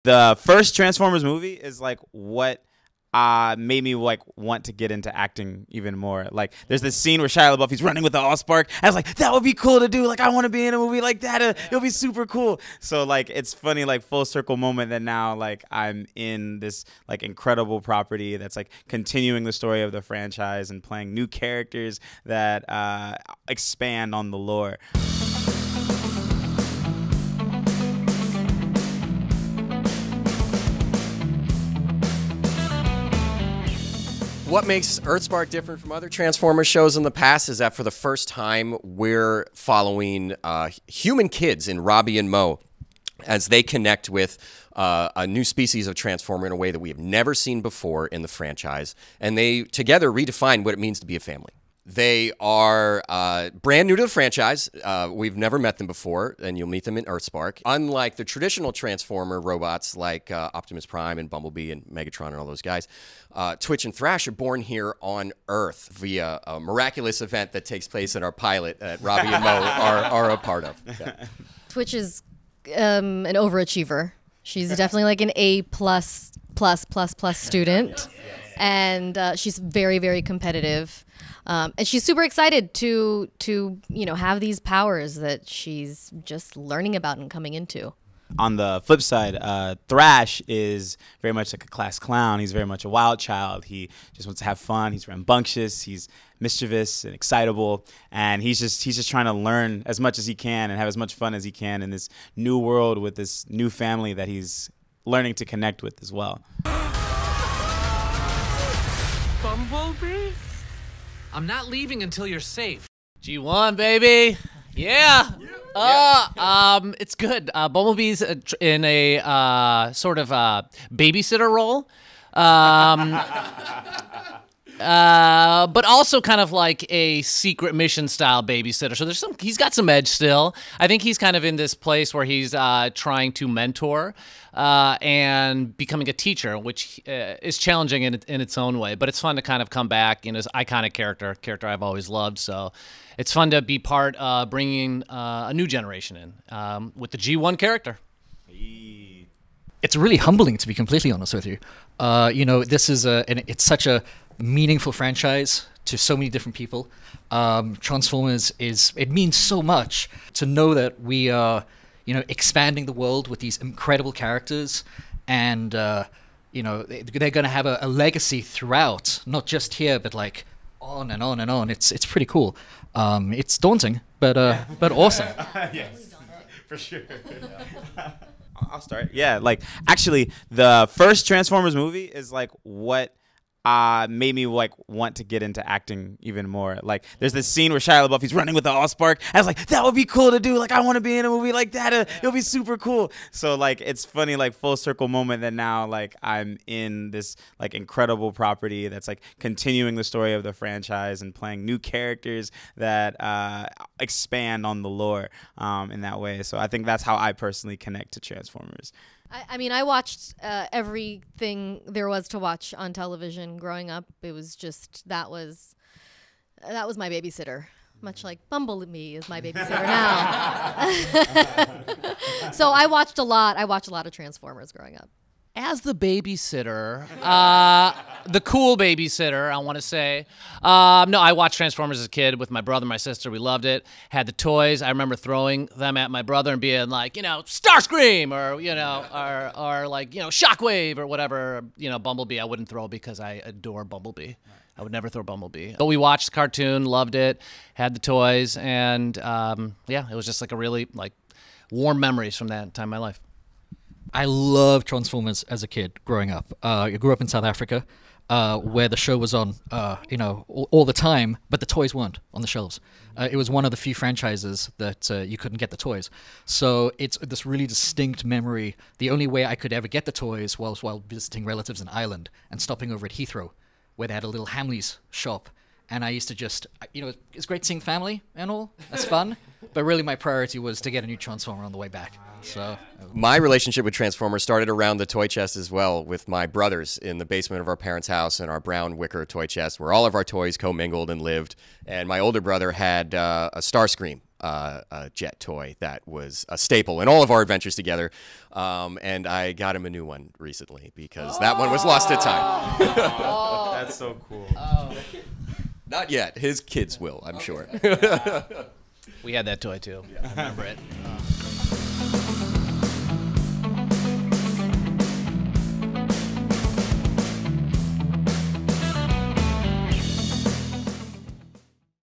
The first Transformers movie is like what made me like want to get into acting even more. Like there's this scene where Shia LaBeouf, he's running with the Allspark. I was like, that would be cool to do. Like I want to be in a movie like that. It'll be super cool. So like it's funny, like full circle moment that now like I'm in this like incredible property that's like continuing the story of the franchise and playing new characters that expand on the lore. What makes Earthspark different from other Transformers shows in the past is that for the first time, we're following human kids in Robbie and Mo as they connect with a new species of Transformer in a way that we have never seen before in the franchise. And they together redefine what it means to be a family. They are brand new to the franchise. We've never met them before, and you'll meet them in Earthspark. Unlike the traditional Transformer robots like Optimus Prime and Bumblebee and Megatron and all those guys, Twitch and Thrash are born here on Earth via a miraculous event that takes place in our pilot that Robbie and Mo are a part of. Yeah. Twitch is an overachiever. She's definitely like an A+++ student, and she's very, very competitive. And she's super excited to have these powers that she's just learning about and coming into. On the flip side, Thrash is very much like a class clown. He's very much a wild child. He just wants to have fun. He's rambunctious. He's mischievous and excitable, and he's just trying to learn as much as he can and have as much fun as he can in this new world with this new family that he's learning to connect with as well. Bumblebee? I'm not leaving until you're safe. G1, baby. Yeah. It's good. Bumblebee's in a sort of babysitter role. But also kind of like a secret mission style babysitter. So he's got some edge still. I think he's kind of in this place where he's trying to mentor and becoming a teacher, which is challenging in its own way. But it's fun to kind of come back in his iconic character I've always loved. So it's fun to be part of bringing a new generation in with the G1 character. It's really humbling, to be completely honest with you. This is it's such a meaningful franchise to so many different people. Transformers it means so much to know that we are, expanding the world with these incredible characters, and they're going to have a legacy throughout, not just here, but like on and on and on. It's pretty cool. It's daunting, but awesome. Yes, for sure. I'll start. Yeah, like actually, the first Transformers movie is like what made me like want to get into acting even more. Like there's this scene where Shia LaBeouf, he's running with the Allspark. I was like, that would be cool to do. Like I want to be in a movie like that. It'll be super cool. So like it's funny, like full circle moment that now like I'm in this like incredible property that's like continuing the story of the franchise and playing new characters that expand on the lore in that way. So I think that's how I personally connect to Transformers. I mean, I watched everything there was to watch on television growing up. It was just that was my babysitter, much like Bumblebee is my babysitter now. So I watched a lot. I watched a lot of Transformers growing up. As the babysitter, the cool babysitter, I want to say. No, I watched Transformers as a kid with my brother and my sister. We loved it. Had the toys. I remember throwing them at my brother and being like, Starscream, or like, Shockwave or whatever. Bumblebee I wouldn't throw because I adore Bumblebee. I would never throw Bumblebee. But we watched the cartoon, loved it, had the toys, and yeah, it was just like a really like warm memories from that time in my life. I loved Transformers as a kid growing up. I grew up in South Africa, where the show was on, all the time, but the toys weren't on the shelves. It was one of the few franchises that you couldn't get the toys. So it's this really distinct memory. The only way I could ever get the toys was while visiting relatives in Ireland and stopping over at Heathrow, where they had a little Hamleys shop. And I used to just, it's great seeing family and all. That's fun. But really my priority was to get a new Transformer on the way back. So my relationship with Transformers started around the toy chest as well, with my brothers in the basement of our parents' house and our brown wicker toy chest where all of our toys commingled and lived. And my older brother had a Starscream jet toy that was a staple in all of our adventures together. And I got him a new one recently because that one was lost to time. That's so cool. Not yet. His kids will, I'm sure. We had that toy too. I remember it.